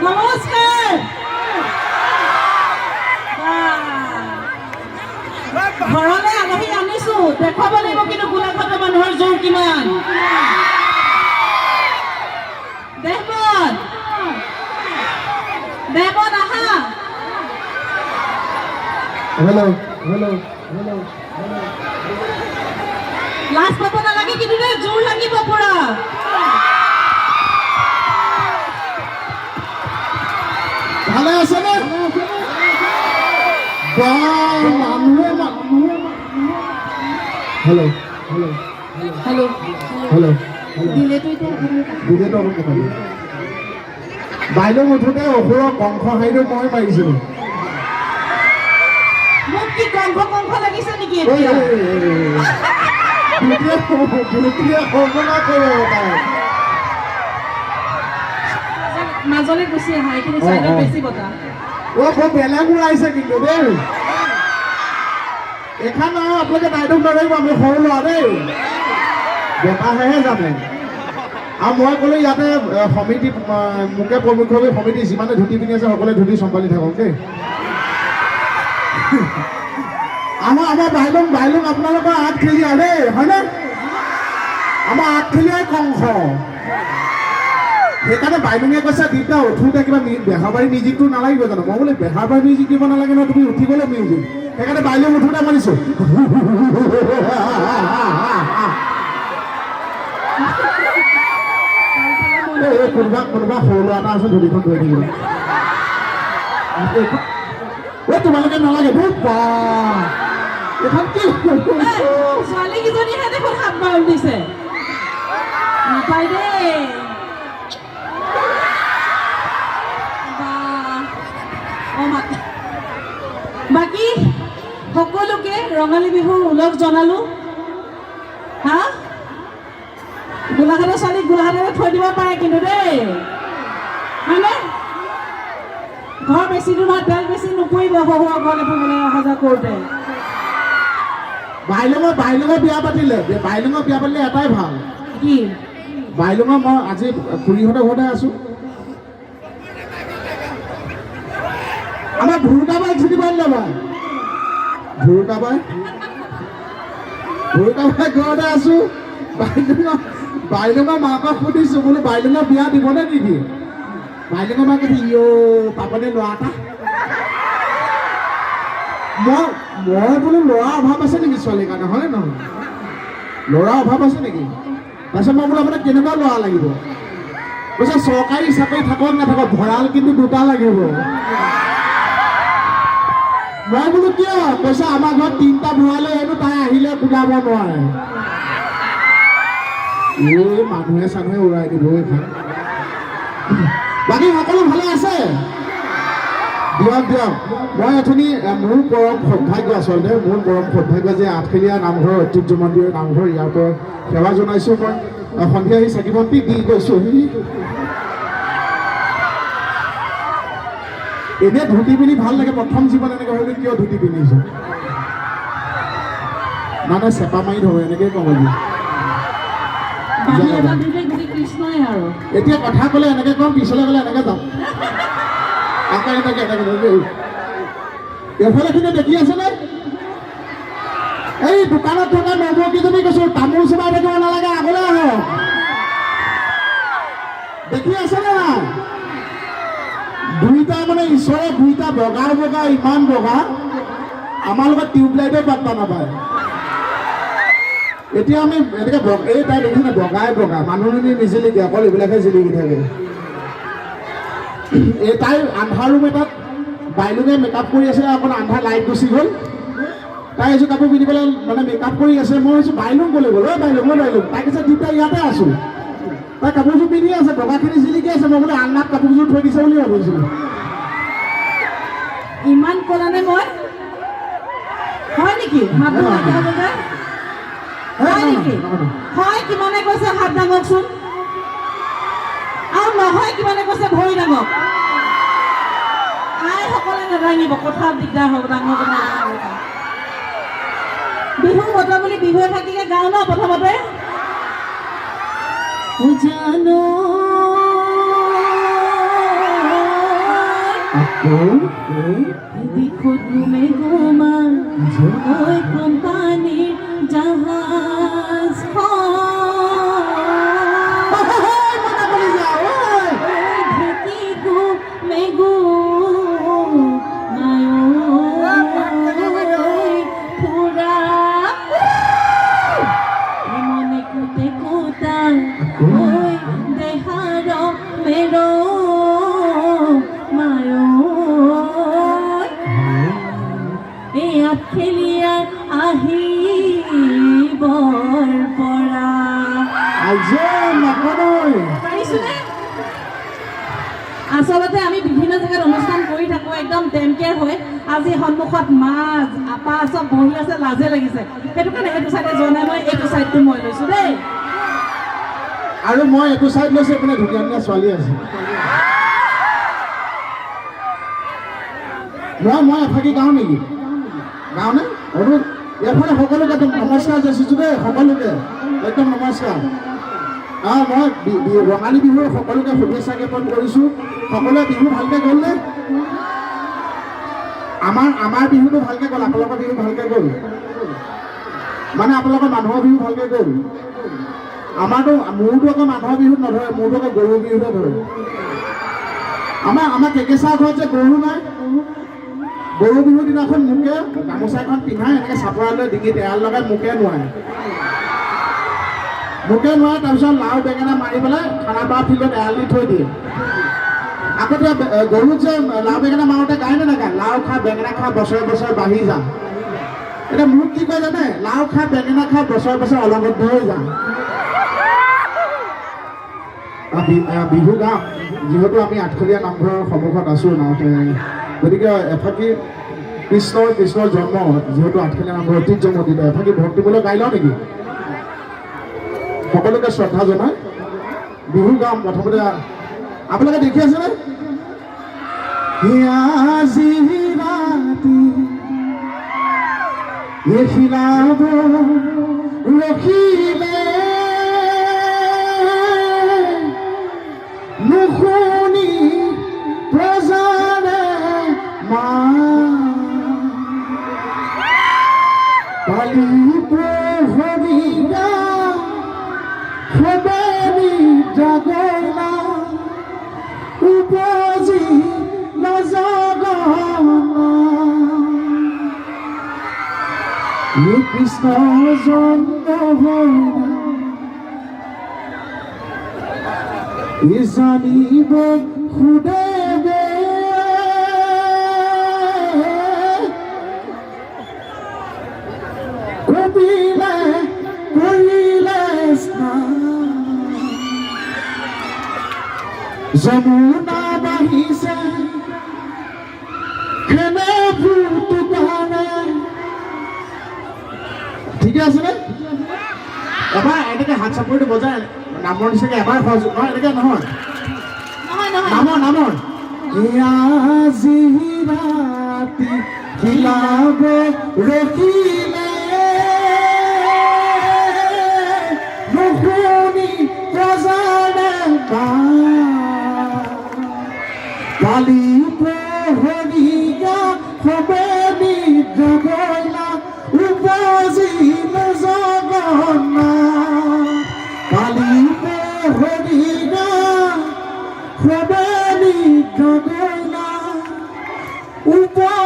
নমস্কাৰ ঘৰলৈ আলহী আনিছো দেখুৱাব লাগিব কিন্তু গোলাঘাটৰ মানুহৰ জোৰ কিমান দেৱন আহা হেল্ল' লাজ পাব নালাগে কিন্তু জোৰ লাগিব পুৰা ভালে আছে নে হেল্ল' বাইদেউ মুঠতে অসুৰৰ কংস হাইটো মই পাৰিছিলোঁ মোক কি কংস লাগিছে নেকি মাজলৈ গুচি আহা এইখিনি চাইডত বেছি বতাহ খুব বেলেগ ওলাইছে কিন্তু দেই এখন আৰু আপোনালোকে বাইদেউ নধৰিব আমি সৰু ল'ৰা দেই বতাহেহে জানে আৰু মই ক'লো ইয়াতে সমিতি মোকে প্ৰমুখ্যভাৱে সমিতি যিমানে ধুতি পিন্ধি আছে সকলোৱে ধুতি চম্ভালি থাকক দেই আমাৰ বাইলুং আপোনালোকৰ আঠখেলীয়া দেই হয়নে আমাৰ আঠখেলীয়াই কংস সেইকাৰণে বাইলুঙে কৈছে দিগদাৰ উঠোতে কিবা বেহাৰবাৰী মিউজিকটো নালাগিব জানো মই বোলে বেহাৰবাৰী মিউজিক দিব নালাগে নহয় তুমি উঠিবলৈ মিউজিক সেইকাৰণে বাইলুং উঠোতে মানিছো কোনোবা সৰু ল'ৰা এটা আছে ধুতিখন ধৰি থাকিব তোমালোকে নালাগে এখন কি ছোৱালীকেইজনীহে দেখোন হাত বাউল দিছে নাপায় দেই বাকী সকলোকে ৰঙালী বিহুৰ ওলগ জনালো হা গোলাঘাটৰ ছোৱালীক গোলাঘাটতে থৈ দিব পাৰে কিন্তু দেই হয়নে ঘৰ বেছি দূৰ নহয় তেল বেছি নপৰিব শহুৰৰ ঘৰলৈ ফুৰিবলৈ অহা যোৱা কৰোঁতে বাইলুঙৰ বিয়া পাতিলে এটাই ভাল কি বাইলুঙৰ মই আজি খুৰীহঁতৰ ঘৰতে আছো আমাৰ ভুৰুকাবাই ছুটি পাৰিলে ভুৰুকাবাই ঘৰতে আছো বাইলুঙৰ মাকক সুধিছো বোলো বাইলুঙৰ বিয়া দিবনে নিদিয়ে বাইলুঙৰ মাকে পাবনে ল'ৰা এটা মই বোলো ল'ৰা অভাৱ আছে নেকি ছোৱালীৰ কাৰণে হয়নে নহয় ল'ৰা অভাৱ আছে নেকি তাৰপিছত মই বোলো আপোনাক কেনেকুৱা ল'ৰা লাগিব কৈছে চৰকাৰী চাকৰি থাকক নাথাকক ভঁৰাল কিন্তু দুটা লাগিব মই বোলো কিয় কৈছে আমাৰ ঘৰত 3টা ভঁৰালে হেনো তাই আহিলে কোলাব নোৱাৰে মানুহে চানুহে উৰাই দিব এইখন বাকী সকলো ভালে আছে দিয়ক মই অথনি মোৰ পৰম সৌভাগ্য আচলতে যে আঠখেলীয়া নামঘৰৰ ঐতিহ্য মন্দিৰৰ নামঘৰ ইয়াৰ পৰা সেৱা জনাইছোঁ মই সন্ধিয়া আহি চাকি বন্তি দি গৈছোঁ এনে ধুতি পিন্ধি ভাল লাগে প্ৰথম জীৱন এনেকৈ ভাবিলে কিয় ধুতি পিন্ধিছোঁ মানে চেপা মাৰি ধৰোঁ এনেকৈ ক'ব এতিয়া কথা ক'লে এনেকৈ কম পিছলৈ গ'লে এনেকৈ যাম এইফালেখিনি দেখি আছেনে এই দোকানত থকা নৱকেইজনী কৈছোঁ তামোল চুবাই থাকিব নালাগে আগলৈ আহক দেখি আছেনে নাই দুইটা মানে ঈশ্বৰে দুইটা বগা ইমান বগা আমাৰ লগত টিউবলাইটে পাত্তা নাপায় এতিয়া আমি এনেকৈ এই তাই দেখিছে বগা মানুহজনী নিজিলিকে অকল এইবিলাকে জিলিকি থাকে এই তাইৰ আন্ধাৰ ৰুম এটাত বাইলুঙে মেকআপ কৰি আছে অকণ আন্ধাৰ লাইট গুচি গ'ল তাই এযোৰ কাপোৰ পিন্ধি পেলাই মানে মেকআপ কৰি আছে মই ভাবিছোঁ বাইলুং ক'লৈ গ'ল বাইলুং তাই কৈছে দুটা ইয়াতে আছোঁ তাই কাপোৰযোৰ পিন্ধি আছে বগাখিনি জিলিকি আছে মই বোলে আলনাত কাপোৰযোৰ থৈ দিছে বুলি ভাবিছিলোঁ ইমান ক'লানে মই হয় নেকি হয় কিমানে কৈছে হাত দাঙকচোন আৰু নহয় কিমানে কৈছে ভৰি দাঙক আইসকলে নাদাঙিব কথা দিগদাৰ হ'ব ডাঙৰ কথা বিহু বতৰ বুলি বিহুৱে থাকিলে গাওঁ ন প্ৰথমতে জানো এদিকত ঘুমে ঘুমা ওই কোম্পানিৰ জাহাজ ঢেকি ঘুমে ঘুৰা মনে কুতে কুতা ওই দেহাৰ মেৰো খেলিয়া আহি বৰ পৰা আচলতে আমি বিভিন্ন জেগাত অনুষ্ঠান কৰি থাকোঁ একদম টেমকেয়াৰ হৈ আজি সন্মুখত মাছ আপা চব বহি আছে লাজে লাগিছে সেইটো কাৰণে সেইটো চাইডে যোৱা নাই মই এইটো চাইডটো মই লৈছোঁ দেই আৰু মই এইটো চাইড লৈছোঁ এইপিনে ধুনীয়া ধুনীয়া ছোৱালী আছে মই এফাকি গাওঁ নেকি গাঁৱনে অনু এফালে সকলোকে নমস্কাৰ যাচিছোঁ দেই সকলোকে একদম নমস্কাৰ মই ৰঙালী বিহুৰ সকলোকে শুভেচ্ছা জ্ঞাপন কৰিছোঁ সকলোৱে বিহু ভালকৈ গ'লনে আমাৰ বিহুটো ভালকৈ গ'ল আপোনালোকৰ বিহু ভালকৈ গ'ল মানে আপোনালোকৰ মানুহৰ বিহু ভালকৈ গ'ল মোৰতো আকৌ মানুহৰ বিহুত নধৰে মোৰতো আকৌ গৰু বিহুতে ধৰে আমাৰ কেকেচা ঘৰত যে গৰু নাই গৰু বিহুৰ দিনাখন মোকে গামোচা এখন পিন্ধাই এনেকৈ চাপৰা লৈ ডিঙিত এৰাল লগাই মোকে নোৱাৰে তাৰপিছত লাও বেঙেনা মাৰি পেলাই খানাপাৰা ফিল্ডত এৰাল দি থৈ দিয়ে আগতে গৰুক যে লাও বেঙেনা মাৰোঁতে গায় নে নাগায় লাও খা বেঙেনা খা বছৰে বছৰে বাঢ়ি যাম এতিয়া মোক কি কয় জানে লাও খা বেঙেনা খা বছৰে বছৰে অলবদ্ধ হৈ যাম বিহু গাম যিহেতু আমি আঠখেলীয়া নামঘৰৰ সন্মুখত আছোঁ নাওতে গতিকে এফাকি কৃষ্ণৰ জন্ম যিহেতু আঠখেলীয়া নামঘৰ ঐতিহ্যমণ্ডিত এফাকি ভক্তিমূলক গাই লওঁ নেকি সকলোকে শ্ৰদ্ধা জনাই বিহু গাম প্ৰথমতে আপোনালোকে দেখি আছেনে আজি ৰাতি এখিলাব ৰখিলে নুশুনি প্ৰজাৰে পালি প্ৰহৰীয়া সবেনি জাগনা উপজি নজাগনা কৃষ্ণ জন্ম হৈ জানিব সুদেৱে কবিলে কৰিলে যমুনা বাঢ়িছে খেলে ফুলটো কাৰণে ঠিকে আছেনে এবাৰ এনেকৈ হাত চাপৰিটো বজাই নামৰ নিচিনাকৈ এবাৰ সহযোগ নহয় এনেকৈ নহয় নামৰ আজি ৰাতি খিলাব ৰখিলে নুশুনি প্ৰজাৰে পালি প্ৰহৰীয়া সবেনি জাগনা উপজি নজাগনা পালি প্ৰহৰীয়া সবেনি জাগনা উপজি